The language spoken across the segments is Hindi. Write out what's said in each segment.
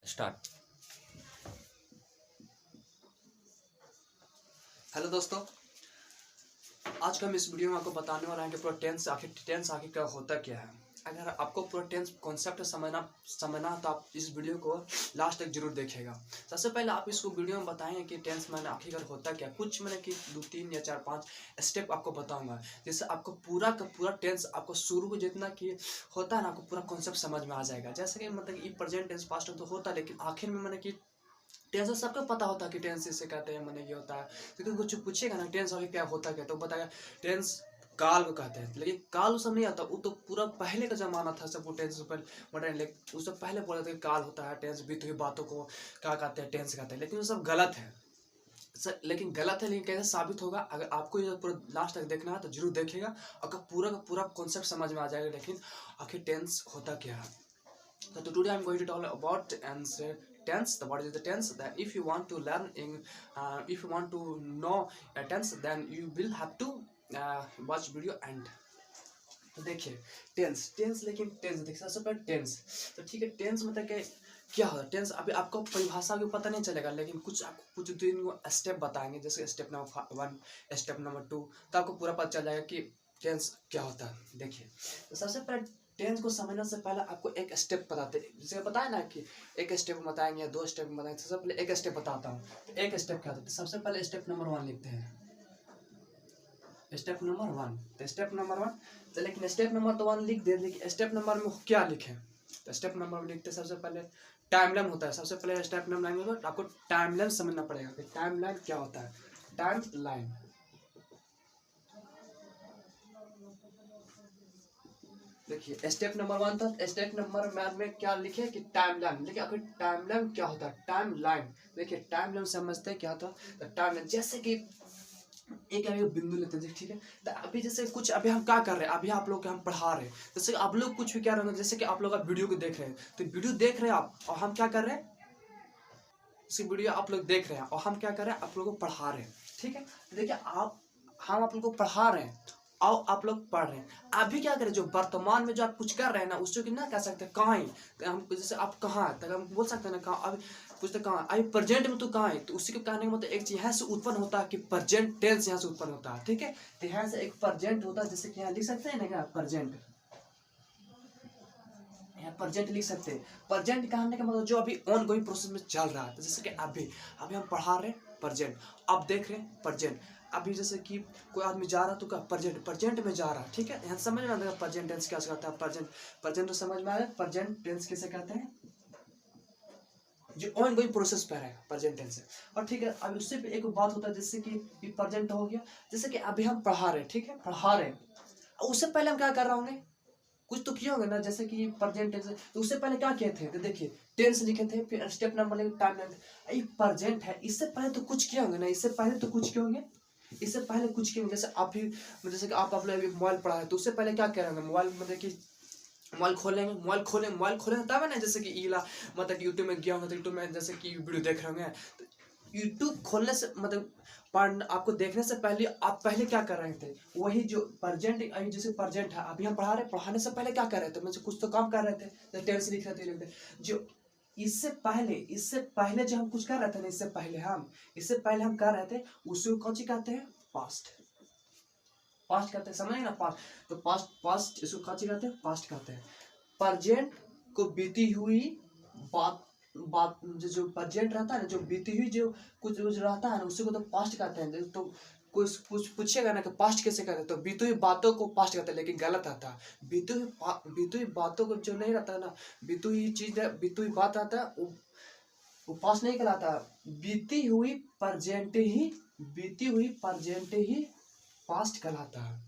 स्टार्ट। हेलो दोस्तों, आज का हम इस वीडियो में आपको बताने वाला है कि पूरा टेंस आखिर क्या होता क्या है। अगर आपको पूरा टेंस कॉन्सेप्ट समझना तो आप इस वीडियो को लास्ट तक जरूर देखिएगा। सबसे पहले आप इसको वीडियो में बताएं कि टेंस मैंने आखिर होता क्या। कुछ मैंने कि 2-3 या 4-5 स्टेप आपको बताऊंगा, जिससे आपको पूरा का पूरा टेंस आपको शुरू को जितना कि होता है ना, आपको पूरा कॉन्सेप्ट समझ में आ जाएगा। जैसे कि मतलब कि प्रेजेंट टेंस पास्ट टेंस तो होता है, लेकिन आखिर में मैंने कि टेंस सबको पता होता है कि टेंस इसे कहते हैं, मैंने ये होता है। क्योंकि कुछ पूछेगा ना टेंस अभी क्या होता क्या, तो बताएगा टेंस काल को कहते हैं। लेकिन काल उस समय नहीं आता, वो तो पूरा पहले का जमाना था, सब वो टेंस पर मॉडर्न उससे पहले बोला था कि काल होता है, टेंस बीती हुई बातों को क्या कहते हैं, टेंस कहते हैं। लेकिन वो सब गलत है लेकिन गलत है। लेकिन कैसे साबित होगा, अगर आपको ये पूरा लास्ट तक देखना है तो जरूर देखिएगा, अगर पूरा का पूरा कॉन्सेप्ट समझ में आ जाएगा। लेकिन आखिर टेंस होता क्या है। So today I'm going to talk about tense. What is the tense? That if you want to learn if you want to know a tense, then you will have to watch video and तो देखिए टेंस लेकिन टेंस देखिए सबसे पहले टेंस। तो ठीक है, टेंस मतलब कि क्या होता है टेंस। अभी आपको परिभाषा भी पता नहीं चलेगा, लेकिन आपको कुछ दिन स्टेप बताएंगे, जैसे स्टेप नंबर 1, स्टेप नंबर 2, तो आपको पूरा पता चल जाएगा कि टेंस क्या होता है। देखिए, तो सबसे पहले टेंस को समझने से पहले आपको एक स्टेप बताते हैं। जैसे बताया ना कि एक स्टेप बताएंगे, 2 स्टेप बताएंगे। सबसे पहले एक स्टेप बताता हूँ। तो एक स्टेप क्या होता है, सबसे पहले स्टेप नंबर 1 लिखते हैं। स्टेप नंबर 1, तो स्टेप नंबर 1, तो लेकिन स्टेप नंबर तो 1 लिख दे, लेकिन स्टेप नंबर में क्या लिखें। तो स्टेप नंबर में लिखते सबसे पहले टाइमलाइन होता है। सबसे पहले स्टेप नंबर में आपको टाइमलाइन समझना पड़ेगा कि टाइमलाइन क्या होता है। टाइमलाइन, देखिए स्टेप नंबर 1 था, स्टेप नंबर में क्या लिखे कि टाइमलाइन। देखिए आखिर टाइमलाइन क्या होता है। टाइमलाइन, देखिए टाइमलाइन समझते हैं क्या होता है। टाइमलाइन जैसे कि एक अभी बिंदु लेते हैं, ठीक है। तो अभी जैसे कुछ अभी हम क्या कर रहे हैं, अभी आप लोग के हम पढ़ा रहे हैं, जैसे आप लोग कुछ भी क्या रहे हैं, जैसे कि आप लोग आप वीडियो को देख रहे हैं, तो वीडियो देख रहे हैं आप, और हम क्या कर रहे हैं, इसी वीडियो आप लोग देख रहे हैं और हम क्या कर रहे हैं, आप लोगों को पढ़ा रहे हैं, ठीक है। तो देखिए हम आप लोग को पढ़ा रहे हैं और आप लोग पढ़ रहे हैं। अभी क्या करें, जो वर्तमान में जो आप कुछ कर रहे हैं ना, उसको कि ना कह सकते हैं कहाँ है। तो हम जैसे आप कहाँ है, तो हम बोल सकते हैं ना कहाँ। अभी पूछते कहाँ, अभी प्रेजेंट में तो कहाँ है, तो उसी को कहने का मतलब एक चीज यहाँ से उत्पन्न होता है कि प्रेजेंट टेंस यहाँ से उत्पन्न होता है, ठीक है। तो यहाँ से एक प्रेजेंट होता है, जैसे कि यहाँ लिख सकते हैं ना क्या, प्रेजेंट, यहाँ प्रेजेंट लिख सकते हैं। प्रेजेंट कहने का मतलब जो अभी ऑन गोइंग प्रोसेस में चल रहा है। तो जैसे कि अभी हम पढ़ा रहे हैं प्रेजेंट, अब देख रहे हैं प्रेजेंट। अभी जैसे कि कोई आदमी जा रहा है तो क्या प्रेजेंट में जा रहा है, ठीक है। यहाँ समझ में आता है प्रेजेंट टेंस क्या कहता है। प्रेजेंट तो समझ में आया, प्रेजेंट टेंस किसे कहते हैं, जो ऑन गोइंग प्रोसेस पर है, प्रेजेंट टेंस है। और ठीक है, अब उससे एक बात होता है, जैसे कि प्रेजेंट हो गया, जैसे कि अभी हम पढ़ा रहे हैं, ठीक है, पढ़ा रहे हैं। उससे पहले हम क्या कर रहे होंगे, कुछ तो किए होंगे ना, जैसे कि प्रेजेंट टेंस। तो उससे पहले क्या किए थे, तो देखिए टेंस लिखे थे, फिर स्टेप नंबर लेके टाइम लाइन। ये प्रेजेंट है, इससे पहले तो कुछ किए होंगे ना, इससे पहले तो कुछ किए होंगे, इससे पहले कुछ किए होंगे। जैसे आप भी, जैसे कि आप लोग मोबाइल पढ़ा है, तो उससे पहले क्या कह रहे होंगे, मोबाइल मतलब कि मोबाइल खोलेंगे, मोबाइल खोलेंगे तब है ना, जैसे कि ईला मतलब यूट्यूब में गया होंगे, तो यूट्यूब में जैसे कि वीडियो देख रहे होंगे। तो यूट्यूब खोलने से मतलब पढ़ आपको देखने से पहले आप पहले क्या कर रहे थे, वही जो प्रेजेंट, जैसे प्रेजेंट है, अभी हम पढ़ा रहे, पढ़ाने से पहले क्या कर रहे थे, मतलब कुछ तो काम कर रहे थे, टेंस लिख रहे थे। जो इससे पहले जो हम कुछ कर रहे थे ना, इससे पहले हम कर रहे थे, उसी को कौन सी कहते हैं, पास्ट कहते हैं, समझे ना, पास्ट। तो पास्ट इसको कौन सी कहते हैं, पास्ट कहते हैं। प्रेजेंट को बीती हुई बात जो प्रेजेंट रहता है ना, जो बीती हुई जो कुछ रहता है ना, उसी को तो पास्ट कहते हैं। तो कुछ पूछेगा ना कि पास्ट कैसे कहते हैं, तो बीती हुई बातों को पास्ट कहते हैं, लेकिन गलत आता है। बीती हुई बातों को जो नहीं रहता है ना, बीती हुई चीज है, बीती हुई बात आता है, वो पास्ट नहीं कहलाता। बीती हुई प्रेजेंट ही पास्ट कहलाता है।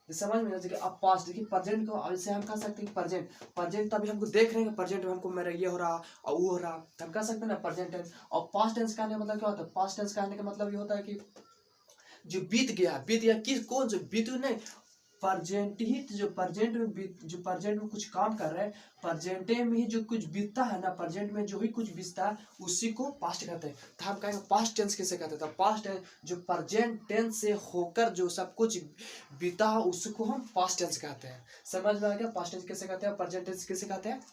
समझ में जैसे कि अब पास्ट, देखिए प्रेजेंट को ऐसे हम कह सकते हैं प्रेजेंट तो अभी हमको देख रहे हैं, प्रेजेंट में हमको मेरा ये हो रहा और वो हो रहा, तो हम कह सकते हैं ना प्रेजेंट टेंस। और पास्ट टेंस कहने का मतलब क्या होता है, पास्ट टेंस कहने का मतलब ये होता है कि जो बीत गया किस कौन जो बीत नहीं, प्रेजेंट ही जो प्रेजेंट में कुछ काम कर रहा है, प्रेजेंट में ही जो कुछ बीतता है ना, प्रेजेंट में जो भी कुछ बीतता है उसी को पास्ट कहते हैं। तो हम कहेंगे पास्ट टेंस किसे कहते हैं, पास्ट टेंस जो प्रेजेंट टेंस से होकर जो सब कुछ बीता है उसको हम पास्ट टेंस कहते हैं। समझ में आ गया, पास्ट टेंस किसे कहते हैं, प्रेजेंट टेंस किसे कहते हैं,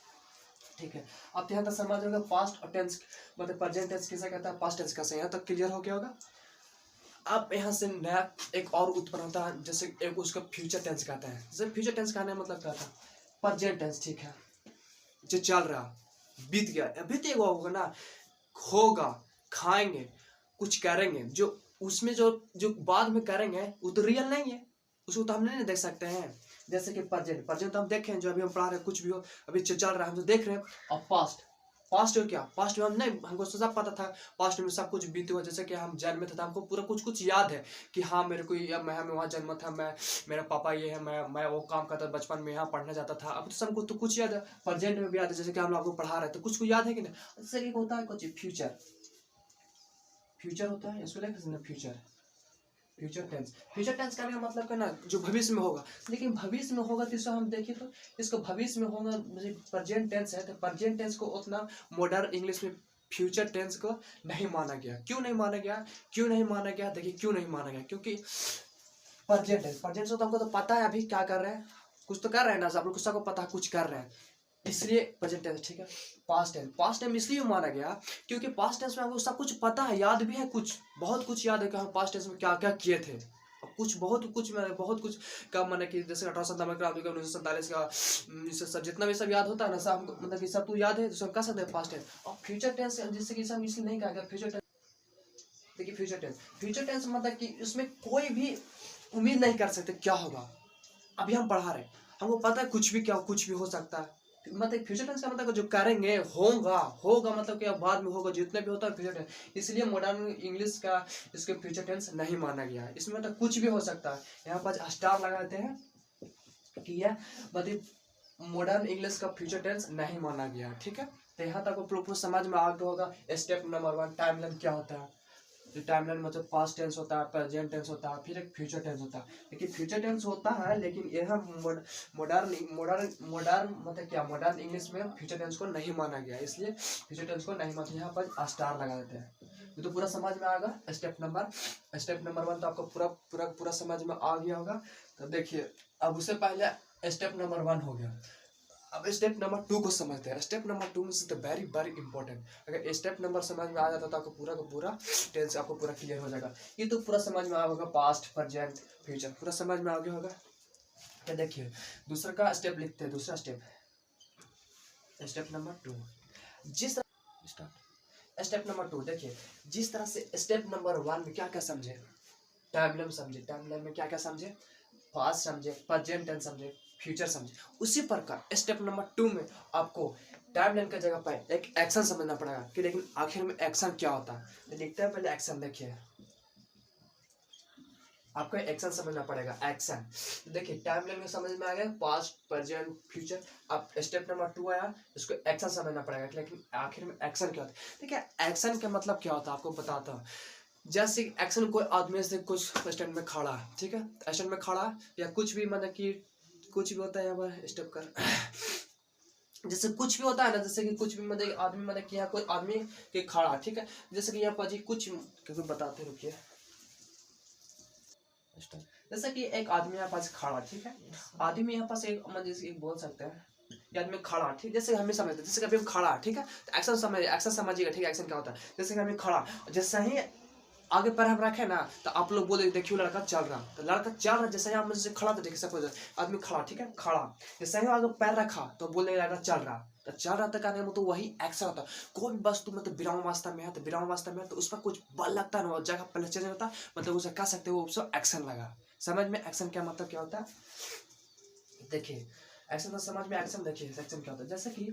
ठीक है। अब यहाँ तक समझ होगा पास्ट और टेंस मतलब प्रेजेंट टेंस किसे कहता है, पास्ट टेंस कैसे, यहाँ तक क्लियर हो गया होगा। अब यहाँ से नया एक और उत्पन्न होता है, जैसे एक उसका फ्यूचर टेंस कहते हैं। जैसे फ्यूचर टेंस कहने का मतलब क्या था, प्रेजेंट टेंस, ठीक है, जो चल रहा, बीत गया, बीत गया होगा ना, होगा, खाएंगे, कुछ करेंगे, जो उसमें जो जो बाद में करेंगे वो तो रियल नहीं है, उसको तो हम नहीं देख सकते हैं। जैसे कि प्रेजेंट, प्रेजेंट तो हम देखें, जो अभी हम पढ़ा रहे हैं, कुछ भी हो अभी चल रहा है हम तो देख रहे हैं। और पास्ट, पास्ट हो क्या, पास्ट में हम नहीं, हमको तो सब पता था, पास्ट में सब कुछ बीते हुआ, जैसे कि हम जन्म में था, हमको पूरा कुछ कुछ याद है कि हाँ मेरे को मैं वहाँ जन्म था, मैं मेरा पापा ये है, मैं वो काम करता था, बचपन में यहाँ पढ़ने जाता था। अब तो सबको तो कुछ याद है, प्रेजेंट में भी याद है, जैसे कि हम आपको पढ़ा रहे थे, कुछ को याद है कि नहीं। जैसे एक होता है कुछ फ्यूचर, फ्यूचर होता है, इसको लेकर future, future tense, future tense का मतलब क्या ना, जो भविष्य में होगा। लेकिन भविष्य में होगा तो इसको हम देखें तो इसको भविष्य में होगा, प्रेजेंट टेंस है, तो प्रेजेंट टेंस को उतना मॉडर्न इंग्लिश में फ्यूचर टेंस को नहीं माना गया। क्यों नहीं माना गया, क्यों नहीं माना गया, देखिए क्यों नहीं माना गया, क्योंकि प्रेजेंट टेंस, प्रेजेंट से तो हमको तो पता है अभी क्या कर रहे हैं, कुछ तो कर रहे हैं ना, आप लोग सबको पता है कुछ कर रहे हैं, इसलिए प्रेजेंट टेंस, ठीक है। पास्ट टेंस, पास्ट टेंस इसलिए माना गया क्योंकि पास्ट टेंस में हमको सब कुछ पता है, याद भी है, कुछ बहुत कुछ याद है कि हम पास्ट टेंस में क्या क्या किए थे। कुछ बहुत कुछ मैंने बहुत कुछ का मैंने कि जैसे 1897 का 1947 का सब जितना भी सब याद होता है ना, सब हमको मतलब कि सब तो याद है, तो सब कह सकते हैं पास्ट टेंस। और फ्यूचर टेंस जिससे कि सब इसलिए नहीं कहा गया फ्यूचर टेंस, देखिए फ्यूचर टेंस, फ्यूचर टेंस मतलब कि उसमें कोई भी उम्मीद नहीं कर सकते क्या होगा। अभी हम पढ़ा रहे, हमको पता है कुछ भी क्या कुछ भी हो सकता है, मतलब फ्यूचर टेंस का मतलब जो करेंगे होगा, होगा मतलब कि बाद में होगा, जितने भी होता है फ्यूचर टेंस, इसलिए मॉडर्न इंग्लिश का इसके फ्यूचर टेंस नहीं माना गया है। इसमें मतलब कुछ भी हो सकता है, यहाँ पर स्टार लगा देते हैं कि यह मतलब मॉडर्न इंग्लिश का फ्यूचर टेंस नहीं माना गया, ठीक है। तो यहाँ तक प्रोपर समझ में आ गया होगा। स्टेप नंबर 1 टाइमलाइन क्या होता है, जो टाइमलाइन मतलब पास्ट टेंस होता है, प्रेजेंट टेंस होता है, फिर एक फ्यूचर टेंस होता है। लेकिन फ्यूचर टेंस होता है, लेकिन यह मॉडर्न मॉडर्न मॉडर्न मतलब क्या, मॉडर्न इंग्लिश में फ्यूचर टेंस को नहीं माना गया, इसलिए फ्यूचर टेंस को नहीं माना। यहाँ पर स्टार लगा देते हैं, ये तो पूरा समझ में आएगा। स्टेप नंबर 1 तो आपको पूरा पूरा पूरा समझ में आ गया होगा। तो देखिए अब उससे पहले स्टेप नंबर 1 हो गया, अब स्टेप नंबर 2 को समझते हैं। Step number 2 is the very very important. अगर स्टेप नंबर समझ में आ जाता तो आपको पूरा का पूरा टेंस आपको पूरा क्लियर हो जाएगा। ये तो पूरा समझ में आ होगा, पास्ट प्रेजेंट फ्यूचर पूरा समझ में आ गया होगा। क्या देखिए दूसरा का स्टेप लिखते हैं, दूसरा स्टेप, स्टेप नंबर 2, जिस स्टेप नंबर 2 देखिए, जिस तरह से स्टेप नंबर 1 में क्या क्या समझे, टाइमलाइन समझे, टाइमलाइन में क्या क्या समझे, पास्ट समझे, प्रेजेंट टेंस समझे, फ्यूचर समझे, उसी प्रकार स्टेप नंबर 2 में आपको टाइमलाइन का जगह पर एक एक्शन समझना पड़ेगा कि लेकिन आखिर में एक्शन क्या होता है। तो लिखते हैं पहले एक्शन, देखिए आपको एक्शन समझना पड़ेगा। एक्शन देखिए टाइमलाइन में समझ में आ गया, पास्ट प्रेजेंट फ्यूचर। अब स्टेप नंबर 2 आया, इसको एक्शन समझना पड़ेगा, लेकिन आखिर में एक्शन क्या होता है। देखिए एक्शन का मतलब क्या होता है आपको बताता हूँ। जैसे एक्शन कोई आदमी से कुछ स्टैंड में खड़ा है, ठीक है, स्टैंड में खड़ा या कुछ भी मतलब कि कुछ भी होता है, यहाँ पर स्टेप कर जैसे कुछ भी होता है ना, जैसे कि कुछ भी मतलब आदमी मतलब कि यहाँ कोई आदमी के खड़ा, ठीक है, जैसे कि यहाँ पर जी कुछ क्योंकि बताते रुकिए, जैसे कि एक आदमी यहाँ पास खड़ा, ठीक है, आदमी यहाँ पास एक मतलब जैसे एक बोल सकते हैं ये आदमी खड़ा, ठीक, जैसे हमें समझते हैं, जैसे कि अभी हम खड़ा, ठीक है, तो एक्शन समझिएगा, ठीक है, एक्शन क्या होता है। जैसे कि हमें खड़ा, जैसे ही आगे पैर हम रखे ना तो आप लोग बोले देखियो लड़का चल रहा, तो लड़का चल रहा, जैसे यहाँ जैसे खड़ा, तो देखिए सपोज आदमी खड़ा, ठीक है, खड़ा, जैसे ही आगे पैर रखा तो बोले लड़का चल रहा, तो चल रहा था कहने में तो वही एक्शन होता है। कोई भी वस्तु मतलब विराम अवस्था में है तो विराम अवस्था में है तो उस पर कुछ बल लगता है ना, जगह पहले चेंज होता है, मतलब उसे कह सकते हो उसको एक्शन लगा। समझ में एक्शन क्या मतलब क्या होता है, देखिए एक्शन तो समझ में, एक्शन देखिए एक्शन क्या होता है। जैसे कि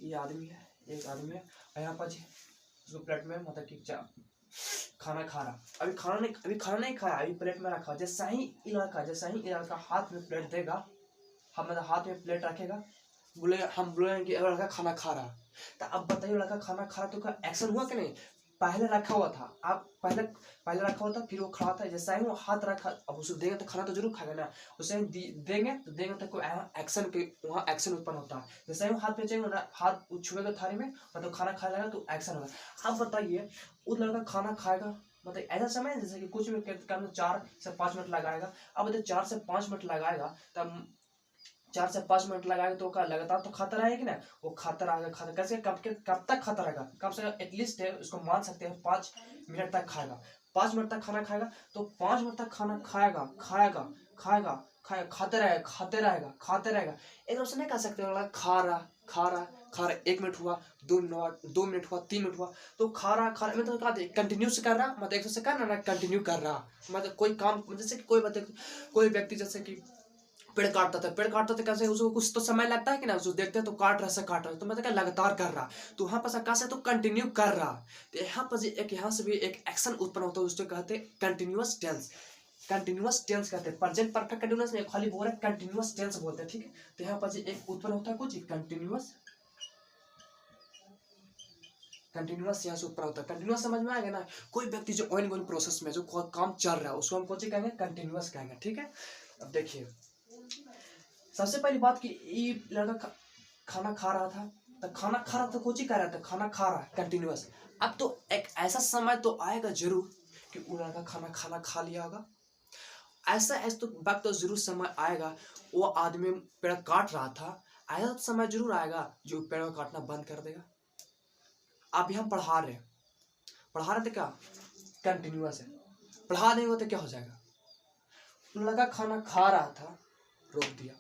ये आदमी है, एक आदमी है, यहाँ पर जो प्लेट में मतलब कि खाना खा रहा, अभी खाना नहीं खाया, अभी प्लेट में रखा, जैसा ही इलाका हाथ में प्लेट देगा, हम मतलब हाथ में प्लेट रखेगा, हम बोलेंगे कि लड़का खाना खा रहा, तो अब बताइए लड़का खाना खा रहा तो क्या एक्शन हुआ कि नहीं। पहले रखा हुआ था, आप पहले रखा हुआ था, फिर वो खड़ा था, जैसा ही वो हाथ रखा, अब उसे देंगे तो खाना तो जरूर खाएगा ना, उसे देंगे तो कोई एक्शन के वहाँ एक्शन उत्पन्न होता है। जैसा ही वो हाथ में चाहिए ना, हाथ छुएगा थाली में मतलब खाना खा लेगा तो एक्शन होगा। अब बताइए वो लड़का खाना खाएगा मतलब ऐसा समय जैसे कि कुछ भी 4 से 5 मिनट लगाएगा। अब बताइए 4 से 5 मिनट लगाएगा तब 4 से 5 मिनट लगाएगा तो क्या लगातार तो खाता रहेगा ना, वो खाता रहेगा। खाता कैसे, कब तक खाता रहेगा, कम से कम एटलीस्ट है उसको मान सकते हैं 5 मिनट तक खाएगा। 5 मिनट तक खाना खाएगा तो 5 मिनट तक खाना खाएगा खाएगा खाएगा खाएगा, खाते रहेगा। एकदम से नहीं कह सकते खा रहा खा रहा खा रहा, 1 मिनट हुआ, 2 मिनट हुआ, 3 मिनट हुआ, तो खा रहा मतलब क्या कंटिन्यू से कर रहा, मतलब एक से करना ना कंटिन्यू कर रहा। मतलब कोई काम, जैसे कि कोई व्यक्ति जैसे कि पेड़ काटता था कैसे, उसको कुछ तो समय लगता है कि ना, उसको देखते हैं तो काट रहा से काट रहा है, तो मतलब क्या लगातार कर रहा, तो वहाँ पर कैसे तो कंटिन्यू कर रहा। तो यहाँ पर एक यहाँ से भी एक एक्शन उत्पन्न होता है, उसको कहते हैं कंटिन्यूअस टेंस। कंटिन्यूअस टेंस कहते हैं, प्रेजेंट परफेक्ट कंटिन्यूअस नहीं, खाली बोल रहे हैं कंटिन्यूअस टेंस बोलते हैं, ठीक है। तो यहाँ पर एक उत्पन्न होता है कुछ कंटिन्यूअस यहाँ से उत्पन्न होता है। कंटिन्यूअस समझ में आएगा ना, कोई व्यक्ति जो ऑनगोइंग प्रोसेस में जो काम चल रहा है उसको हम कौन सी कहेंगे, कंटिन्यूअस कहेंगे, ठीक है। अब देखिए सबसे पहली बात कि ये लड़का खाना खा रहा था, तो खाना खा रहा था, कोची कर रहा था, खाना खा रहा है कंटिन्यूअस। अब तो एक ऐसा समय तो आएगा जरूर कि वो लड़का खाना खा लिया होगा, ऐसा तो वक्त तो जरूर समय आएगा। वो आदमी पेड़ काट रहा था, ऐसा समय जरूर आएगा जो पेड़ काटना बंद कर देगा। अभी हम पढ़ा रहे थे क्या, कंटिन्यूअस है, पढ़ा नहीं होते क्या हो जाएगा। लड़का खाना खा रहा था, रोक दिया।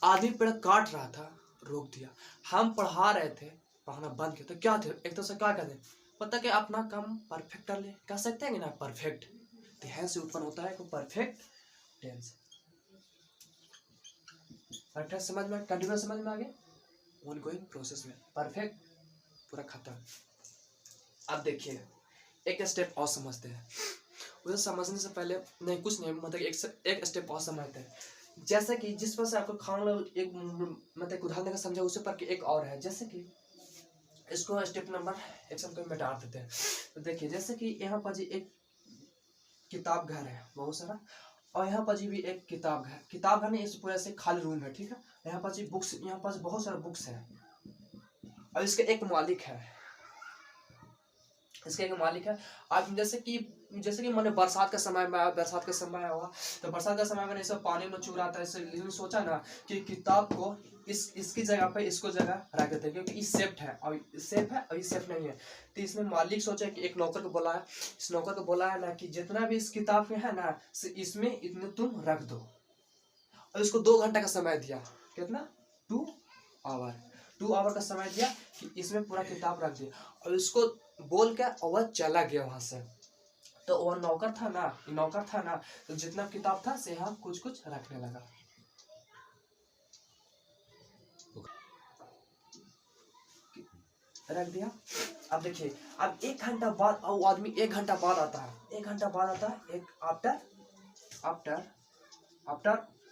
आदमी पेड़ काट रहा था, रोक दिया। हम पढ़ा रहे थे, पढ़ाना बंद किया, तो क्या थे, एक तरह से क्या कहते, पता कि अपना काम परफेक्ट कर ले, कह सकते हैं ना परफेक्ट। तो है से उत्पन्न होता है परफेक्ट टेंस। परफेक्ट समझ में, कंटिन्यूअस समझ में आ गया, ऑनगोइंग प्रोसेस में परफेक्ट पूरा खत्म। अब देखिए एक स्टेप और समझते हैं, उसे समझने से पहले नहीं कुछ नहीं, मतलब एक स्टेप और समझते हैं। जैसे कि जिस पर से आपको खाना एक मतलब उदाहरण का समझा, उसे पर कि एक और है, जैसे कि इसको स्टेप नंबर एक सब में डाल देते हैं। तो देखिए जैसे कि यहाँ पर जी एक किताब घर है बहुत सारा, और यहाँ पर जी भी एक किताब घर नहीं, इस पूरे से खाली रूम है, ठीक है। यहाँ पर जी बुक्स, यहाँ पर बहुत सारा बुक्स है, और इसके एक मालिक है, अब जैसे कि मैंने बरसात का समय में हुआ, तो बरसात का समय में सब पानी में चूर आता है, इसलिए सोचा ना कि किताब को इसकी जगह पे इसको जगह रख देते हैं, क्योंकि इस सेफ्ट है और इस सेफ नहीं है। तो इसने मालिक सोचा कि एक नौकर को बोला, इस नौकर को बोला है ना कि जितना भी इस किताब में है ना, इसमें इतने तुम रख दो, और इसको 2 घंटा का समय दिया, कितना 2 आवर का समय दिया कि इसमें पूरा किताब रख दिया, और इसको बोल के वह चला गया वहां से। तो वह नौकर था ना, तो जितना किताब था से यहाँ कुछ रखने लगा, रख दिया। अब देखिए अब 1 घंटा बाद वो आदमी 1 घंटा बाद आता है, एक आफ्टर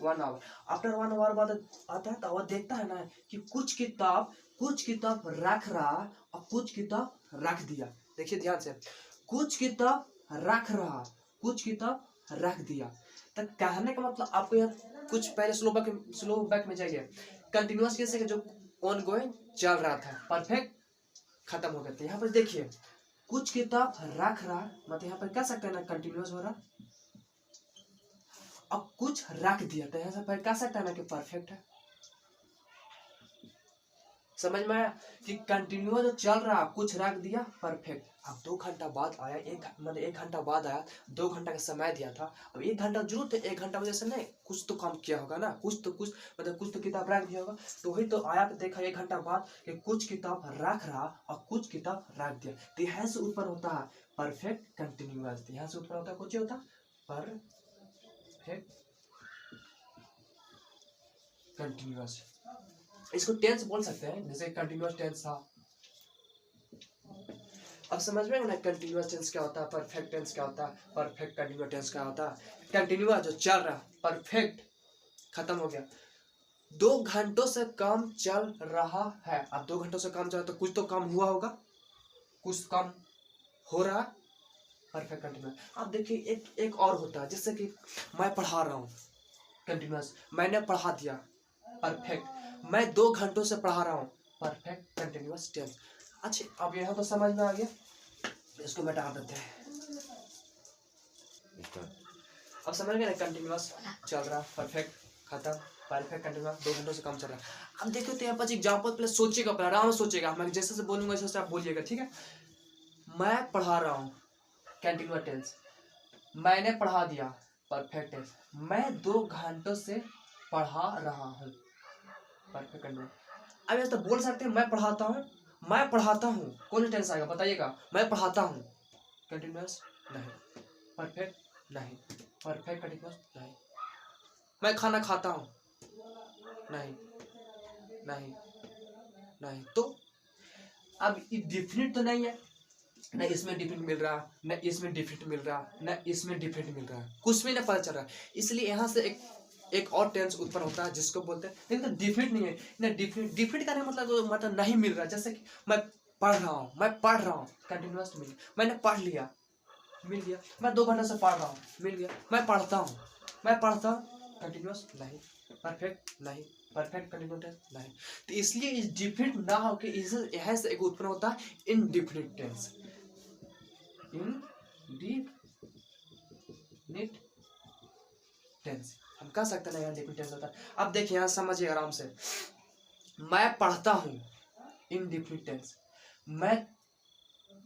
1 आवर, आफ्टर 1 आवर बाद आता है, तो वह देखता है ना कि कुछ किताब रख रहा और कुछ किताब रख दिया। देखिए ध्यान से, कुछ किताब रख रहा, कुछ किताब रख दिया। तो कहने का मतलब आपको यहाँ कुछ पहले स्लो बैक में जाइए। कंटिन्यूअस कैसे जो ऑनगोइंग चल रहा था, परफेक्ट खत्म हो गया था। यहाँ पर देखिए कुछ किताब रख रहा, मतलब यहाँ पर कह सकते हैं ना कंटिन्यूअस हो रहा, अब कुछ रख दिया, तो यहाँ पर कह सकते हैं ना कि परफेक्ट है। समझ में आया कि कंटिन्यूअस जो चल रहा, कुछ रख दिया, परफेक्ट। अब 2 घंटा बाद आया, 1 घंटा बाद आया, 2 घंटा का समय दिया था, अब 1 घंटा जरूर थे, 1 घंटा वजह से नहीं, कुछ तो काम किया होगा ना, कुछ तो किताब रख दिया होगा। तो वही तो आया, तो देखा 1 घंटा बाद कि कुछ किताब रख रहा और कुछ किताब रख दिया। तो यहाँ से उत्पन्न होता है परफेक्ट कंटिन्यूअस। यहाँ से उत्पन्न होता है कुछ होता परफेक्ट कंटिन्यूअस। इसको टेंस बोल सकते हैं, जैसे कंटिन्यूअस टेंस था। अब समझ में ना कंटिन्यूअस टेंस क्या होता है, परफेक्ट टेंस क्या होता है, परफेक्ट कंटिन्यूअस टेंस क्या होता है। कंटिन्यूअस जो चल रहा, परफेक्ट खत्म हो गया। 2 घंटों से काम चल रहा है, अब 2 घंटों से काम चल रहा, तो कुछ तो काम हुआ होगा, कुछ काम हो रहा, परफेक्ट कंटिन्यूअस। अब देखिए एक और होता है, जैसे कि मैं पढ़ा रहा हूँ, कंटिन्यूअस, मैंने पढ़ा दिया, परफेक्ट। मैं 2 घंटों से पढ़ा रहा हूँ, परफेक्ट कंटिन्यूअस टेंस। अच्छा अब यहाँ तो समझ में आ गया, इसको मिटा देते हैं। अब समझ गए ना, कंटिन्यूअस चल रहा, परफेक्ट खत्म। परफेक्ट कंटिन्यूअस 2 घंटों से कम चल रहा है। अब देखो तो यहाँ पर एग्जाम्पल पहले सोचिएगा, पहले आराम से सोचिएगा, मैं जैसे से बोलूंगा वैसे से आप बोलिएगा, ठीक है। मैं पढ़ा रहा हूँ, कंटिन्यूअस टेंस। मैंने पढ़ा दिया, परफेक्ट टेंस। मैं 2 घंटों से पढ़ा रहा हूँ, परफेक्ट कंटिन्यूअस। अब ऐसा बोल सकते हैं मैं पढ़ाता हूँ, मैं पढ़ाता हूँ, कौन टेंस आएगा बताइएगा। मैं पढ़ाता हूँ, कंटिन्यूअस नहीं, परफेक्ट नहीं, परफेक्ट कंटिन्यूअस नहीं। मैं खाना खाता हूँ, नहीं नहीं नहीं। तो अब डिफिनिट तो नहीं है, न इसमें डिफिनिट मिल रहा, न इसमें डिफिनिट मिल रहा, न इसमें डिफिनिट मिल रहा, कुछ भी ना पता चल रहा। इसलिए यहाँ से एक और टेंस उत्पन्न होता है जिसको बोलते हैं, लेकिन तो डिफिनिट नहीं है ना। डिफिनिट का मतलब नहीं मिल रहा। जैसे कि मैं पढ़ रहा हूँ, मैं पढ़ रहा हूँ, कंटिन्यूअस मिल गया। मैंने पढ़ लिया, मिल गया। मैं 2 घंटे से पढ़ रहा हूँ, मिल गया। मैं पढ़ता हूँ, मैं पढ़ता हूँ, कंटिन्यूअस नहीं, परफेक्ट नहीं, परफेक्ट कंटिन्यूअस नहीं। तो इसलिए इस डिफिनिट ना होकर यहाँ से एक उत्पन्न होता है इनडिफिनिट टेंस, इनडिफिनिट टेंस। हम कह सकते हैं इनडिफिनिट टेंस होता है। अब देखिए यहाँ समझिए आराम से, मैं पढ़ता हूँ, इनडिफिनिट टेंस। मैं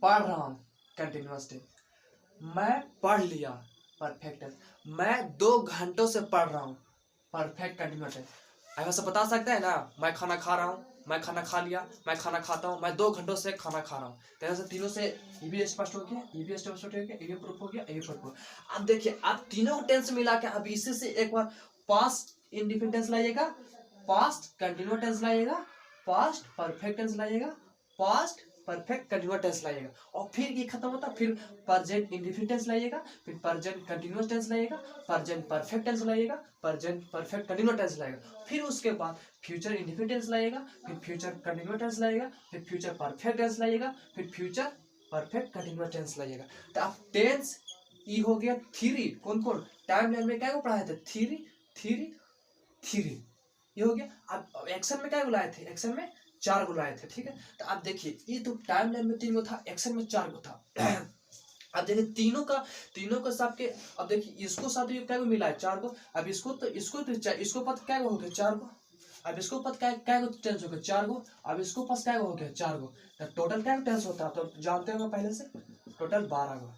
पढ़ रहा हूँ, कंटिन्यूअस टेंस। मैं पढ़ लिया, परफेक्ट टेंस। मैं 2 घंटों से पढ़ रहा हूँ, परफेक्ट कंटिन्यूअस टेंस। ऐसा बता सकते हैं ना, मैं खाना खा रहा हूँ, मैं खाना खा लिया, मैं खाना खाता हूँ, मैं 2 घंटों से खाना खा रहा हूँ। तो ऐसे तीनों से ये भी स्पष्ट हो गया, ये भी स्पष्ट हो गया, ये प्रूफ हो गया, ये प्रूफ हो गया। अब देखिए, आप तीनों टेंस मिला के अब इसी से एक बार पास्ट इंडिफिनिट टेंस लाइएगा, पास्ट कंटिन्यूअस टेंस लाइएगा, पास्ट परफेक्ट टेंस लाइएगा, पास्ट परफेक्ट कंटिन्यूअस टेंस लाइएगा, और फिर ये खत्म होता, फिर प्रेजेंट इंडिफिनिट टेंस लाइएगा, फिर प्रेजेंट कंटिन्यूअस टेंस लाइएगा, प्रेजेंट परफेक्ट टेंस लाइएगा, प्रेजेंट परफेक्ट कंटिन्यूअस टेंस लाइएगा, फिर उसके बाद फ्यूचर इंडिफिनिट टेंस लाइएगा, फिर फ्यूचर कंटिन्यूअस टेंस लाइएगा, फिर फ्यूचर परफेक्ट टेंस लाइएगा, फिर फ्यूचर परफेक्ट कंटिन्यूअस टेंस लाइएगा। तो अब टेंस ई हो गया 3। कौन कौन टाइम लाइन में क्या को पढ़ाए थे, 3 ये हो गया। अब एक्शन में क्या को लाए थे, एक्शन में 4 को लाए थे, ठीक है। तो आप देखिए, ये तो टाइम लाइन में 3 को था, एक्शन में 4 को था। अब देखिए तीनों का सबके, अब देखिए इसको साथ क्या को मिला है, 4 को। अब इसको पद क्या हो गया, 4 को। अब इसको पद क्या को टेंस हो गया, 4 को। अब इसको पद क्या हो गया, 4 को। तो टोटल क्या टेंस होता है, तो जानते हो पहले से, टोटल 12 को।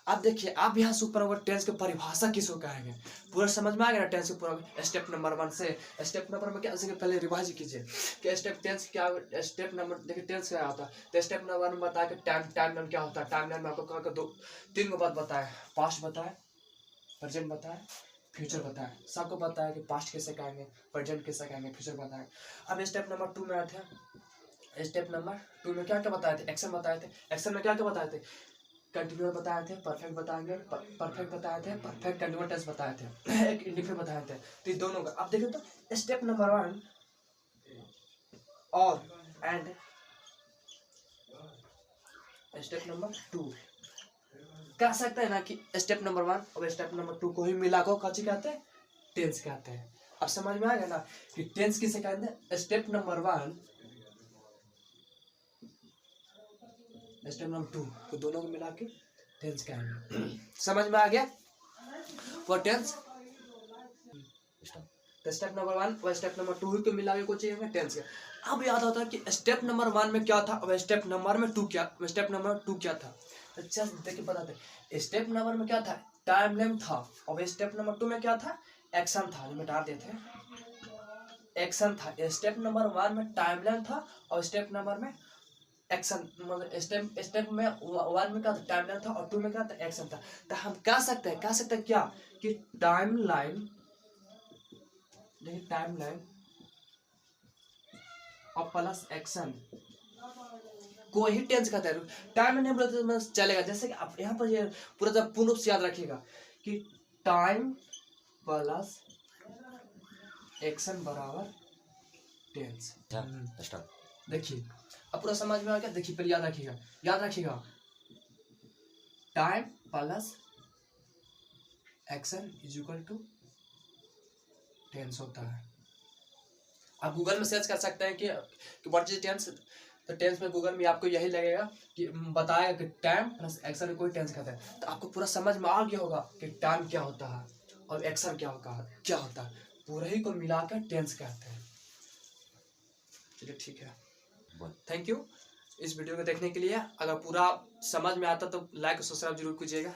अब देखिए, आप यहाँ से ऊपर टेंस की परिभाषा किसको कहेंगे, पूरा समझ में आ गया ना टेंस के पूरा स्टेप नंबर 1 से। स्टेप नंबर में क्या पहले रिवाइज कीजिए कि स्टेप टेंस क्या, स्टेप नंबर देखिए टेंस क्या होता है। तो स्टेप नंबर 1 में बताया कि टाइम लाइन क्या होता है। टाइम लाइन में आपको कहा 3 को बात बताया, पास्ट बताया, प्रेजेंट बताया, फ्यूचर बताया। सबको बताया कि पास्ट कैसे कहेंगे, प्रेजेंट कैसे कहेंगे, फ्यूचर बताया। अब स्टेप नंबर 2 में आते हैं। स्टेप नंबर 2 में क्या क्या बताए थे, एक्शन बताए थे। एक्शन में क्या क्या बताए थे, कंटिन्यूअस बताए थे, परफेक्ट बताएंगे, परफेक्ट बताए थे, परफेक्ट कंटिन्यूअस टेंस बताए थे, एक इंडिफिनिट बताए थे। तो दोनों का अब देखो तो स्टेप नंबर 1 और एंड स्टेप नंबर 2 कह सकते हैं ना कि स्टेप नंबर 1 और स्टेप नंबर 2 को ही मिला को कौन कहते हैं, टेंस कहते हैं। अब समझ में आ गया ना कि टेंस किसे कहते हैं। स्टेप नंबर 1, स्टेप नंबर 2 तो दोनों को मिला के टेंस कहेंगे। समझ में आ गया वो टेंस। तो स्टेप नंबर 1 और स्टेप नंबर 2 को मिला के कुछ चाहिए टेंस के। अब याद आता है कि स्टेप नंबर 1 में क्या था और स्टेप नंबर 2 क्या था। तो जस्ट देखिए बताते, स्टेप नंबर में क्या था, टाइम लाइन था, और स्टेप नंबर 2 में क्या था, एक्शन था। जो मिटा देते हैं, एक्शन था। स्टेप नंबर 1 में टाइम लाइन था और स्टेप नंबर में एक्शन, मतलब स्टेप में 1 में क्या था, टाइम लाइन था, और 2 में क्या था, एक्शन था। तो हम कह सकते हैं क्या कि टाइम लाइन, देखिए टाइम लाइन और प्लस एक्शन को ही टेंस कहते हैं। टाइम लाइन बोलते तो चलेगा। जैसे कि आप यहाँ पर ये पूरा जब पूर्ण रूप से याद रखिएगा कि टाइम प्लस एक्शन बराबर टेंस। देखिए अब पूरा समझ में आ गया। देखिए पहले याद रखिएगा time plus action is equal to tense होता है। आप गूगल में सर्च कर सकते हैं कि व्हाट इज टेंस। तो टेंस में गूगल में आपको यही लगेगा कि बताएगा कि टाइम प्लस एक्शन में कोई टेंस कहता है। तो आपको पूरा समझ में आ गया होगा कि टाइम क्या होता है और एक्शन क्या होता है। पूरा ही को मिलाकर टेंस कहते हैं। चलिए ठीक है, थैंक यू इस वीडियो को देखने के लिए। अगर पूरा समझ में आता तो लाइक और सब्सक्राइब जरूर कीजिएगा।